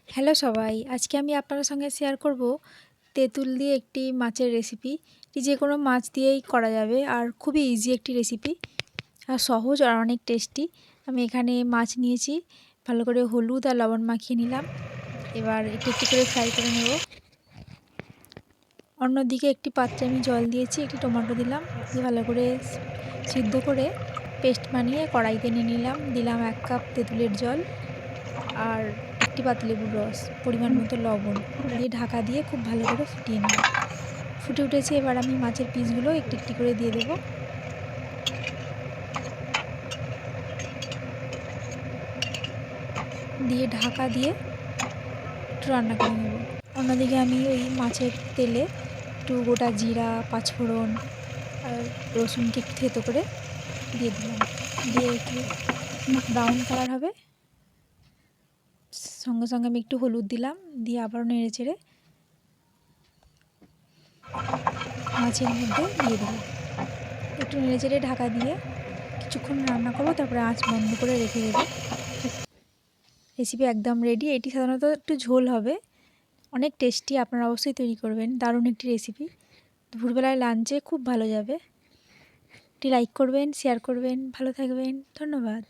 Hello সবাই, আজকে আমি আপনাদের সঙ্গে শেয়ার করব তেঁতুল দিয়ে একটি মাছের রেসিপি। এটি যে কোনো মাছ দিয়েই করা যাবে আর খুবই ইজি একটি রেসিপি আর সহজ আর অনেক টেস্টি। আমি এখানে মাছ নিয়েছি, ভালো করে হলুদ আর লবণ মাখিয়ে নিলাম। এবার একটু একটু করে ফ্রাই করে নেব। অন্যদিকে একটি পাত্রে আমি জল দিয়েছি, একটি টমেটো দিলাম, দিয়ে ভালো করে সিদ্ধ করে পেস্ট বানিয়ে কড়াইতে নিয়ে নিলাম। দিলাম 1 কাপ তেঁতুলের জল আর একটি পাতিলেবুর রস, পরিমাণ মতো লবণ দিয়ে ঢাকা দিয়ে খুব ভালো করে ফুটিয়ে নেব। ফুটে উঠেছে, এবার আমি মাছের পিসগুলো একটি একটি করে দিয়ে দেব। দিয়ে ঢাকা দিয়ে একটু রান্না করে নেব। অন্যদিকে আমি ওই মাছের তেলে একটু গোটা জিরা, পাঁচফোড়ন আর রসুনকে একটু থেতো করে দিয়ে দিলাম। দিয়ে একটু ব্রাউন কালার হবে, সঙ্গে সঙ্গে আমি একটু হলুদ দিলাম, দিয়ে আবারও নেড়ে চেড়ে মাছের মধ্যে দিয়ে দিলাম। একটু নেড়ে চেড়ে ঢাকা দিয়ে কিছুক্ষণ রান্না করব, তারপরে আঁচ বন্ধ করে রেখে দেবো। রেসিপি একদম রেডি। এটি সাধারণত একটু ঝোল হবে, অনেক টেস্টি। আপনারা অবশ্যই তৈরি করবেন, দারুণ একটি রেসিপি। দুপুরবেলায় লাঞ্চে খুব ভালো যাবে। একটি লাইক করবেন, শেয়ার করবেন, ভালো থাকবেন। ধন্যবাদ।